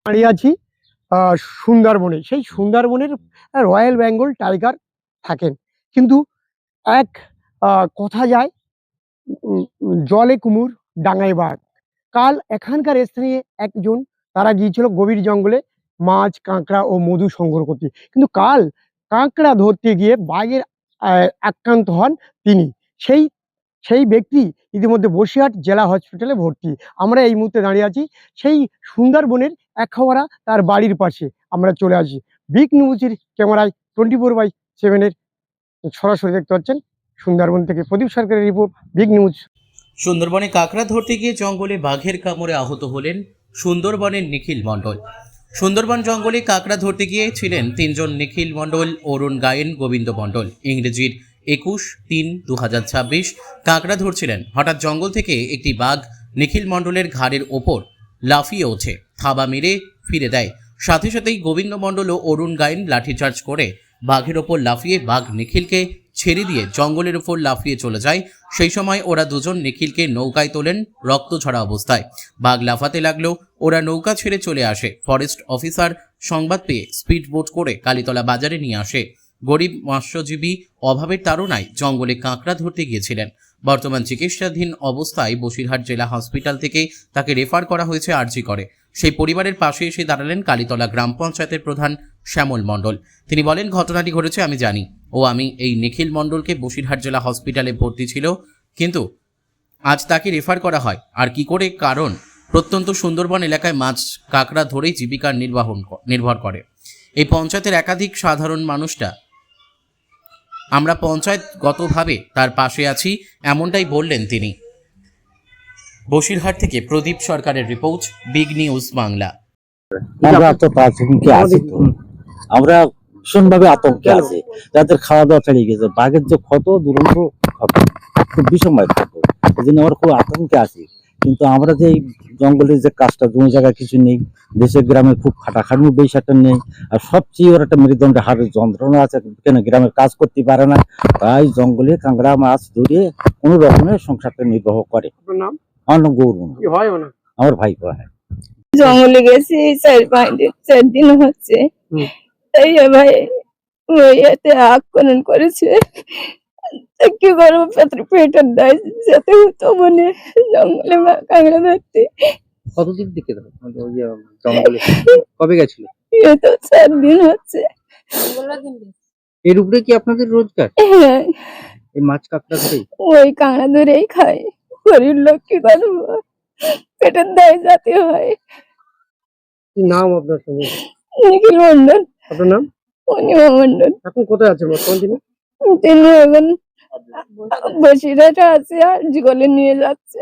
দাঁড়িয়ে আছি সুন্দরবনে। সেই সুন্দরবনের রয়্যাল বেঙ্গল টাইগার থাকেন, কিন্তু এক কথা যায়, জলে কুমুর ডাঙায় বাঘ। কাল এখানকার স্থানীয় একজন, তারা গিয়েছিল গভীর জঙ্গলে মাছ, কাঁকড়া ও মধু সংগ্রহ করতে, কিন্তু কাল কাঁকড়া ধরতে গিয়ে বাঘের আক্রান্ত হন তিনি। সেই সেই ব্যক্তি ইতিমধ্যে বসিরহাট জেলা হসপিটালে ভর্তি। আমরা এই মুহূর্তে দাঁড়িয়ে আছি সেই সুন্দরবনের একখাওয়ারা তার বাড়ির পাশে। আমরা চলে আসি বিগ নিউজের ক্যামেরায় 24/7 সরাসরি দেখতে পাচ্ছেন সুন্দরবন থেকে প্রদীপ সরকারের রিপোর্ট, বিগ নিউজ। সুন্দরবনে কাঁকড়া ধরতে গিয়ে জঙ্গলে বাঘের কামড়ে আহত হলেন সুন্দরবনের নিখিল মণ্ডল। সুন্দরবন জঙ্গলে কাঁকড়া ধরতে গিয়ে ছিলেন তিনজন: নিখিল মণ্ডল, অরুণ গায়েন, গোবিন্দ মণ্ডল। ইংরেজির 21/3/2026 কাঁকড়া ধরছিলেন। হঠাৎ জঙ্গল থেকে একটি বাঘ নিখিল মণ্ডলের ঘাড়ের ওপর লাফিয়ে ওঠে, থাবা মেরে ফিরে দেয়। সাথে সাথেই গোবিন্দ মণ্ডল ও অরুণ গায়েন লাঠিচার্জ করে বাঘের ওপর লাফিয়ে বাঘ নিখিলকে ছেড়ে দিয়ে জঙ্গলের উপর লাফিয়ে চলে যায়। সেই সময় ওরা দুজন নিখিলকে নৌকায় তোলেন রক্ত ঝরা অবস্থায়। বাঘ লাফাতে লাগলো, ওরা নৌকা ছেড়ে চলে আসে। ফরেস্ট অফিসার সংবাদ পেয়ে স্পিড বোট করে কালীতলা বাজারে নিয়ে আসে। গরিব মৎস্যজীবী অভাবের তাড়নায় জঙ্গলে কাঁকড়া ধরতে গিয়েছিলেন। বর্তমান চিকিৎসাধীন অবস্থায় বসিরহাট জেলা হসপিটাল থেকে তাকে রেফার করা হয়েছে আরজি করে। সেই পরিবারের পাশে এসে দাঁড়ালেন কালীতলা গ্রাম পঞ্চায়েতের প্রধান শ্যামল মণ্ডল। তিনি বলেন, ঘটনাটি ঘটেছে আমি জানি, আমি এই নিখিল মণ্ডলকে বসিরহাট জেলা হসপিটালে ভর্তি ছিল, কিন্তু আজ তাকে রেফার করা হয়। আর কি করে? কারণ প্রত্যন্ত সুন্দরবন এলাকায় মাছ কাঁকড়া ধরেই জীবিকার নির্ভর করে এই পঞ্চায়েতের একাধিক সাধারণ মানুষটা। আমরা পঞ্চায়েতগতভাবে তার পাশে আছি, এমনটাই বললেন তিনি। বসিরহাট থেকে প্রদীপ সরকারের রিপোর্ট, বিগ নিউজ বাংলা। আমরা তো আতঙ্কে আছি, আমরা ভীষণভাবে আতঙ্কে আছি। যাদের খাওয়া দাওয়া ছাড়িয়ে গেছে, বাঘের যে ক্ষত দুরন্ত ক্ষত, খুব বিষময় ক্ষত, এই জন্য আমরা খুব আতঙ্কে আছি। কিন্তু আমরা যে এই জঙ্গলের যে কাজটা, জমি জায়গা কিছু নেই, দেশের গ্রামে খুব খাটাখাটনি বেশাটা নেই, আর সবচেয়ে ওর একটা মেরুদণ্ডে হাড়ের যন্ত্রণা আছে, কেন গ্রামের কাজ করতে পারে না, তাই জঙ্গলে কাঁকড়া মাছ ধরে কোনো রকমের সংসারটা নির্বাহ করে। আমার নাম গৌরব, আমার ভাই হয়। জঙ্গলে গেছি 4 দিন হচ্ছে, তাই ভাই এতে আক্রমণ করেছে। কি করবো, পেটের দায় যেতে হতো মনে জঙ্গলে কাঁকড়া ধরতে। কতদিন থেকে জঙ্গলে কবে গেছিল? এই তো 4 দিন হচ্ছে। এর উপরে কি আপনাদের রোজগার? হ্যাঁ, এই মাছ কাঁকড়া ধরেই? ওই কাঁকড়া ধরেই খাই। গরিব লোক কি করবো, পেটের দায় যেতে হয়। কি নাম আপনার? সঙ্গে নিখিল মণ্ডল। আপনার নাম? অনিমা মণ্ডল। এখন কোথায় আছে বর্তমান তিনি? তিনি এখন বসিরহাটে আছে, আর জীবনে নিয়ে যাচ্ছে।